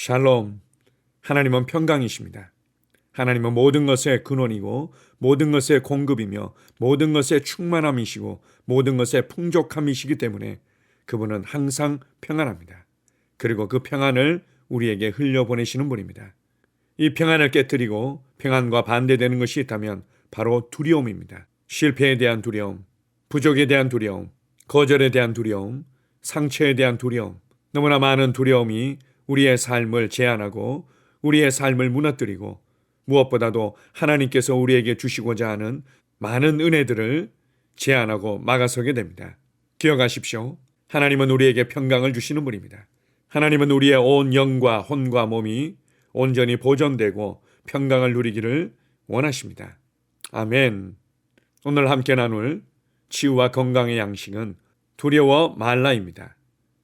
샬롬. 하나님은 평강이십니다. 하나님은 모든 것의 근원이고 모든 것의 공급이며 모든 것의 충만함이시고 모든 것의 풍족함이시기 때문에 그분은 항상 평안합니다. 그리고 그 평안을 우리에게 흘려보내시는 분입니다. 이 평안을 깨뜨리고 평안과 반대되는 것이 있다면 바로 두려움입니다. 실패에 대한 두려움, 부족에 대한 두려움, 거절에 대한 두려움, 상처에 대한 두려움, 너무나 많은 두려움이 우리의 삶을 제한하고 우리의 삶을 무너뜨리고 무엇보다도 하나님께서 우리에게 주시고자 하는 많은 은혜들을 제한하고 막아서게 됩니다. 기억하십시오. 하나님은 우리에게 평강을 주시는 분입니다. 하나님은 우리의 온 영과 혼과 몸이 온전히 보존되고 평강을 누리기를 원하십니다. 아멘. 오늘 함께 나눌 치유와 건강의 양식은 두려워 말라입니다.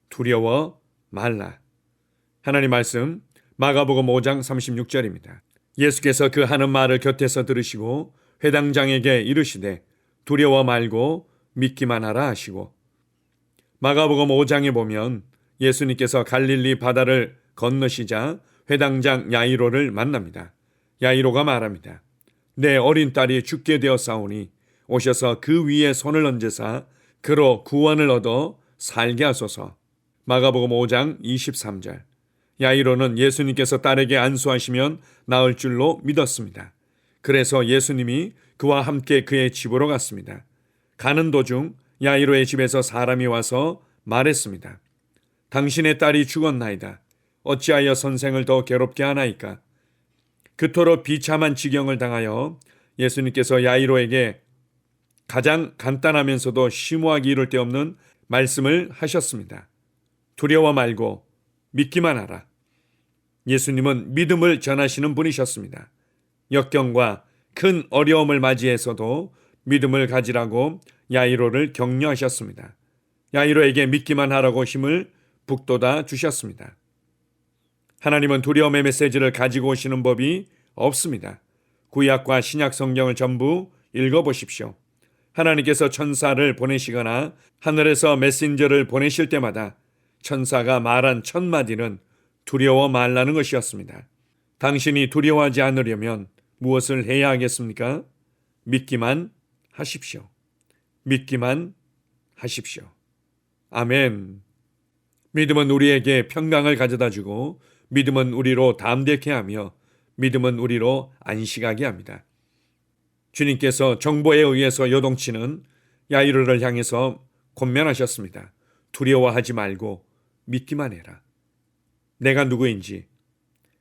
두려워 말라. 하나님 말씀 마가복음 5장 36절입니다. 예수께서 그 하는 말을 곁에서 들으시고 회당장에게 이르시되 두려워 말고 믿기만 하라 하시고, 마가복음 5장에 보면 예수님께서 갈릴리 바다를 건너시자 회당장 야이로를 만납니다. 야이로가 말합니다. 내 어린 딸이 죽게 되었사오니 오셔서 그 위에 손을 얹으사 그로 구원을 얻어 살게 하소서. 마가복음 5장 23절. 야이로는 예수님께서 딸에게 안수하시면 나을 줄로 믿었습니다. 그래서 예수님이 그와 함께 그의 집으로 갔습니다. 가는 도중 야이로의 집에서 사람이 와서 말했습니다. 당신의 딸이 죽었나이다. 어찌하여 선생을 더 괴롭게 하나이까? 그토록 비참한 지경을 당하여 예수님께서 야이로에게 가장 간단하면서도 심오하기 이를 데 없는 말씀을 하셨습니다. 두려워 말고 믿기만 하라. 예수님은 믿음을 전하시는 분이셨습니다. 역경과 큰 어려움을 맞이해서도 믿음을 가지라고 야이로를 격려하셨습니다. 야이로에게 믿기만 하라고 힘을 북돋아 주셨습니다. 하나님은 두려움의 메시지를 가지고 오시는 법이 없습니다. 구약과 신약 성경을 전부 읽어보십시오. 하나님께서 천사를 보내시거나 하늘에서 메신저를 보내실 때마다 천사가 말한 첫 마디는 두려워 말라는 것이었습니다. 당신이 두려워하지 않으려면 무엇을 해야 하겠습니까? 믿기만 하십시오. 믿기만 하십시오. 아멘. 믿음은 우리에게 평강을 가져다 주고 믿음은 우리로 담대케 하며 믿음은 우리로 안식하게 합니다. 주님께서 정보에 의해서 요동치는 야이로를 향해서 권면하셨습니다. 두려워하지 말고 믿기만 해라. 내가 누구인지,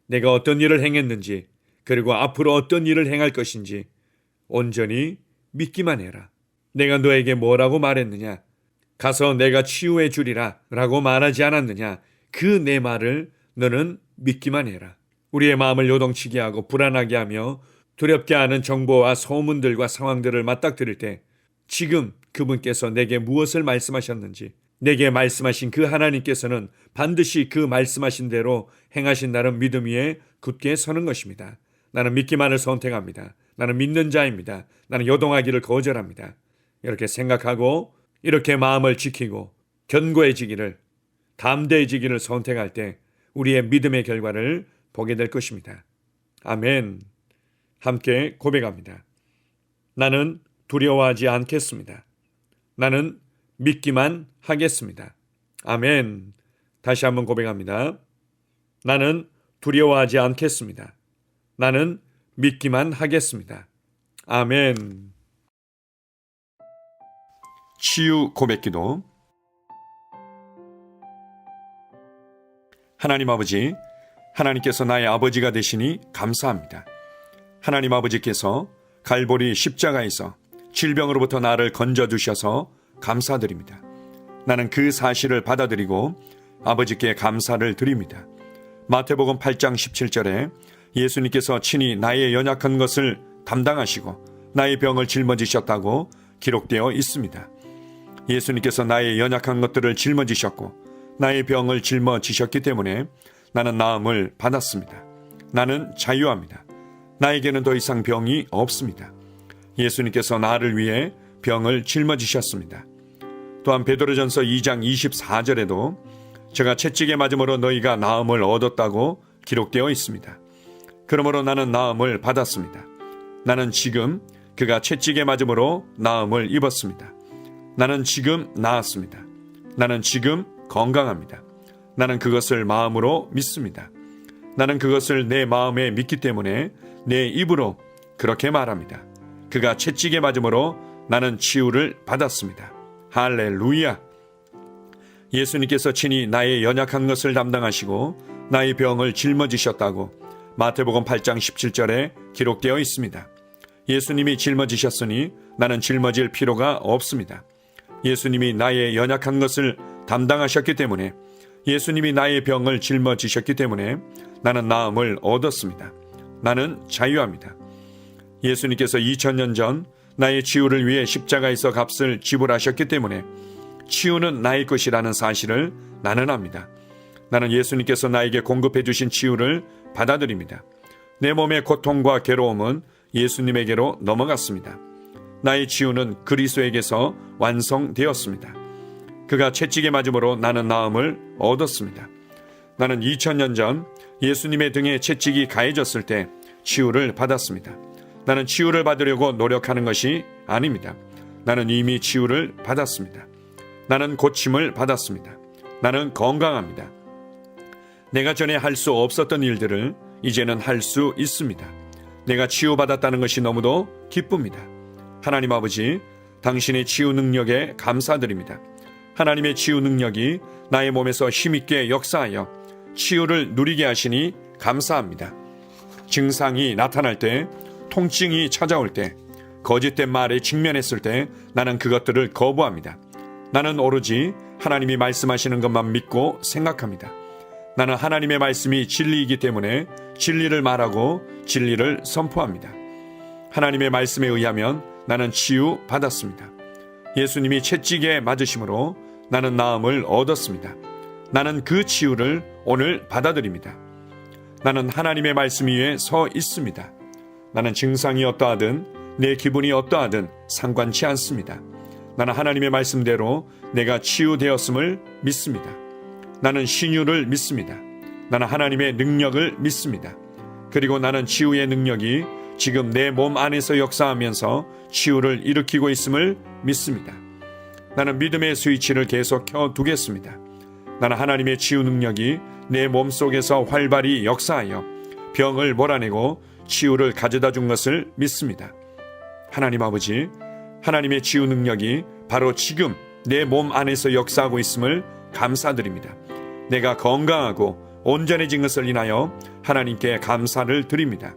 내가 어떤 일을 행했는지, 그리고 앞으로 어떤 일을 행할 것인지 온전히 믿기만 해라. 내가 너에게 뭐라고 말했느냐? 가서 내가 치유해 주리라 라고 말하지 않았느냐? 그 내 말을 너는 믿기만 해라. 우리의 마음을 요동치게 하고 불안하게 하며 두렵게 하는 정보와 소문들과 상황들을 맞닥뜨릴 때 지금 그분께서 내게 무엇을 말씀하셨는지, 내게 말씀하신 그 하나님께서는 반드시 그 말씀하신 대로 행하신다는 믿음 위에 굳게 서는 것입니다. 나는 믿기만을 선택합니다. 나는 믿는 자입니다. 나는 요동하기를 거절합니다. 이렇게 생각하고 이렇게 마음을 지키고 견고해지기를, 담대해지기를 선택할 때 우리의 믿음의 결과를 보게 될 것입니다. 아멘. 함께 고백합니다. 나는 두려워하지 않겠습니다. 나는 믿기만 하겠습니다. 아멘. 다시 한번 고백합니다. 나는 두려워하지 않겠습니다. 나는 믿기만 하겠습니다. 아멘. 치유 고백기도. 하나님 아버지, 하나님께서 나의 아버지가 되시니 감사합니다. 하나님 아버지께서 갈보리 십자가에서 질병으로부터 나를 건져주셔서 감사드립니다. 나는 그 사실을 받아들이고 아버지께 감사를 드립니다. 마태복음 8장 17절에 예수님께서 친히 나의 연약한 것을 담당하시고 나의 병을 짊어지셨다고 기록되어 있습니다. 예수님께서 나의 연약한 것들을 짊어지셨고 나의 병을 짊어지셨기 때문에 나는 나음을 받았습니다. 나는 자유합니다. 나에게는 더 이상 병이 없습니다. 예수님께서 나를 위해 병을 짊어지셨습니다. 또한 베드로전서 2장 24절에도 제가 채찍에 맞음으로 너희가 나음을 얻었다고 기록되어 있습니다. 그러므로 나는 나음을 받았습니다. 나는 지금 그가 채찍에 맞음으로 나음을 입었습니다. 나는 지금 나았습니다. 나는 지금 건강합니다. 나는 그것을 마음으로 믿습니다. 나는 그것을 내 마음에 믿기 때문에 내 입으로 그렇게 말합니다. 그가 채찍에 맞음으로 나는 치유를 받았습니다. 할렐루야! 예수님께서 친히 나의 연약한 것을 담당하시고 나의 병을 짊어지셨다고 마태복음 8장 17절에 기록되어 있습니다. 예수님이 짊어지셨으니 나는 짊어질 필요가 없습니다. 예수님이 나의 연약한 것을 담당하셨기 때문에, 예수님이 나의 병을 짊어지셨기 때문에 나는 나음을 얻었습니다. 나는 자유합니다. 예수님께서 2000년 전 나의 치유를 위해 십자가에서 값을 지불하셨기 때문에 치유는 나의 것이라는 사실을 나는 압니다. 나는 예수님께서 나에게 공급해 주신 치유를 받아들입니다. 내 몸의 고통과 괴로움은 예수님에게로 넘어갔습니다. 나의 치유는 그리스도에게서 완성되었습니다. 그가 채찍에 맞음으로 나는 나음을 얻었습니다. 나는 2000년 전 예수님의 등에 채찍이 가해졌을 때 치유를 받았습니다. 나는 치유를 받으려고 노력하는 것이 아닙니다. 나는 이미 치유를 받았습니다. 나는 고침을 받았습니다. 나는 건강합니다. 내가 전에 할 수 없었던 일들을 이제는 할 수 있습니다. 내가 치유받았다는 것이 너무도 기쁩니다. 하나님 아버지, 당신의 치유 능력에 감사드립니다. 하나님의 치유 능력이 나의 몸에서 힘있게 역사하여 치유를 누리게 하시니 감사합니다. 증상이 나타날 때, 통증이 찾아올 때, 거짓된 말에 직면했을 때 나는 그것들을 거부합니다. 나는 오로지 하나님이 말씀하시는 것만 믿고 생각합니다. 나는 하나님의 말씀이 진리이기 때문에 진리를 말하고 진리를 선포합니다. 하나님의 말씀에 의하면 나는 치유 받았습니다. 예수님이 채찍에 맞으심으로 나는 나음을 얻었습니다. 나는 그 치유를 오늘 받아들입니다. 나는 하나님의 말씀 위에 서 있습니다. 나는 증상이 어떠하든 내 기분이 어떠하든 상관치 않습니다. 나는 하나님의 말씀대로 내가 치유되었음을 믿습니다. 나는 신유를 믿습니다. 나는 하나님의 능력을 믿습니다. 그리고 나는 치유의 능력이 지금 내 몸 안에서 역사하면서 치유를 일으키고 있음을 믿습니다. 나는 믿음의 스위치를 계속 켜두겠습니다. 나는 하나님의 치유 능력이 내 몸속에서 활발히 역사하여 병을 몰아내고 치유를 가져다 준 것을 믿습니다. 하나님 아버지, 하나님의 치유 능력이 바로 지금 내 몸 안에서 역사하고 있음을 감사드립니다. 내가 건강하고 온전해진 것을 인하여 하나님께 감사를 드립니다.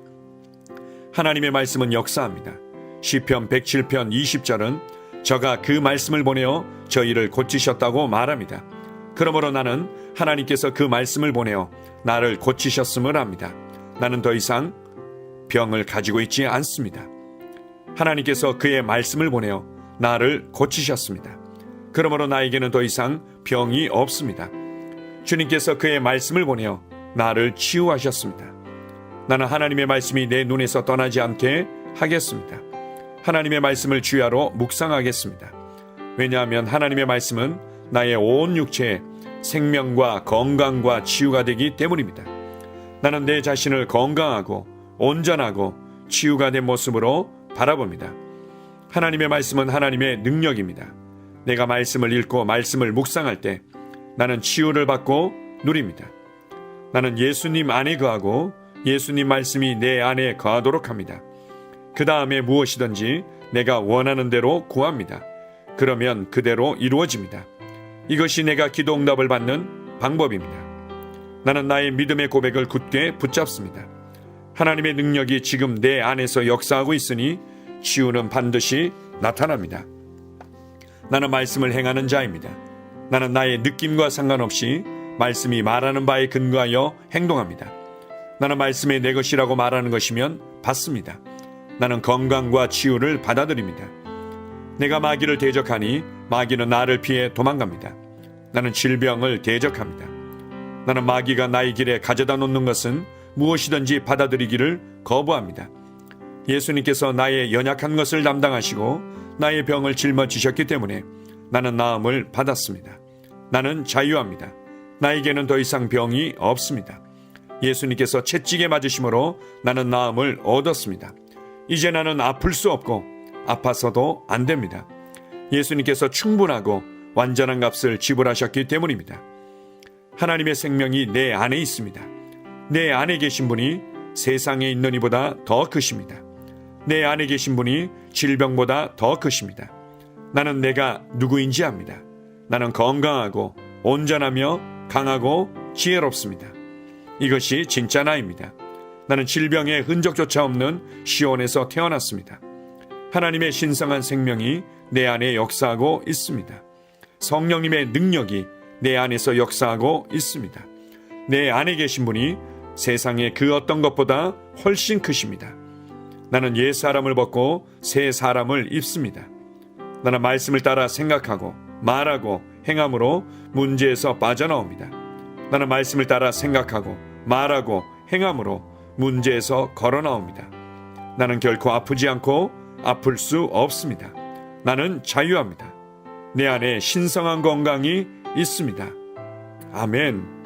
하나님의 말씀은 역사합니다. 시편 107편 20절은 저가 그 말씀을 보내어 저희를 고치셨다고 말합니다. 그러므로 나는 하나님께서 그 말씀을 보내어 나를 고치셨음을 압니다. 나는 더 이상 병을 가지고 있지 않습니다. 하나님께서 그의 말씀을 보내어 나를 고치셨습니다. 그러므로 나에게는 더 이상 병이 없습니다. 주님께서 그의 말씀을 보내어 나를 치유하셨습니다. 나는 하나님의 말씀이 내 눈에서 떠나지 않게 하겠습니다. 하나님의 말씀을 주야로 묵상하겠습니다. 왜냐하면 하나님의 말씀은 나의 온 육체에 생명과 건강과 치유가 되기 때문입니다. 나는 내 자신을 건강하고 온전하고 치유가 된 모습으로 바라봅니다. 하나님의 말씀은 하나님의 능력입니다. 내가 말씀을 읽고 말씀을 묵상할 때 나는 치유를 받고 누립니다. 나는 예수님 안에 거하고 예수님 말씀이 내 안에 거하도록 합니다. 그 다음에 무엇이든지 내가 원하는 대로 구합니다. 그러면 그대로 이루어집니다. 이것이 내가 기도 응답을 받는 방법입니다. 나는 나의 믿음의 고백을 굳게 붙잡습니다. 하나님의 능력이 지금 내 안에서 역사하고 있으니 치유는 반드시 나타납니다. 나는 말씀을 행하는 자입니다. 나는 나의 느낌과 상관없이 말씀이 말하는 바에 근거하여 행동합니다. 나는 말씀이 내 것이라고 말하는 것이면 받습니다. 나는 건강과 치유를 받아들입니다. 내가 마귀를 대적하니 마귀는 나를 피해 도망갑니다. 나는 질병을 대적합니다. 나는 마귀가 나의 길에 가져다 놓는 것은 무엇이든지 받아들이기를 거부합니다. 예수님께서 나의 연약한 것을 담당하시고 나의 병을 짊어지셨기 때문에 나는 나음을 받았습니다. 나는 자유합니다. 나에게는 더 이상 병이 없습니다. 예수님께서 채찍에 맞으심으로 나는 나음을 얻었습니다. 이제 나는 아플 수 없고 아파서도 안 됩니다. 예수님께서 충분하고 완전한 값을 지불하셨기 때문입니다. 하나님의 생명이 내 안에 있습니다. 내 안에 계신 분이 세상에 있는 이보다 더 크십니다. 내 안에 계신 분이 질병보다 더 크십니다. 나는 내가 누구인지 압니다. 나는 건강하고 온전하며 강하고 지혜롭습니다. 이것이 진짜 나입니다. 나는 질병의 흔적조차 없는 시온에서 태어났습니다. 하나님의 신성한 생명이 내 안에 역사하고 있습니다. 성령님의 능력이 내 안에서 역사하고 있습니다. 내 안에 계신 분이 세상의 그 어떤 것보다 훨씬 크십니다. 나는 옛 사람을 벗고 새 사람을 입습니다. 나는 말씀을 따라 생각하고 말하고 행함으로 문제에서 빠져나옵니다. 나는 말씀을 따라 생각하고 말하고 행함으로 문제에서 걸어나옵니다. 나는 결코 아프지 않고 아플 수 없습니다. 나는 자유합니다. 내 안에 신성한 건강이 있습니다. 아멘.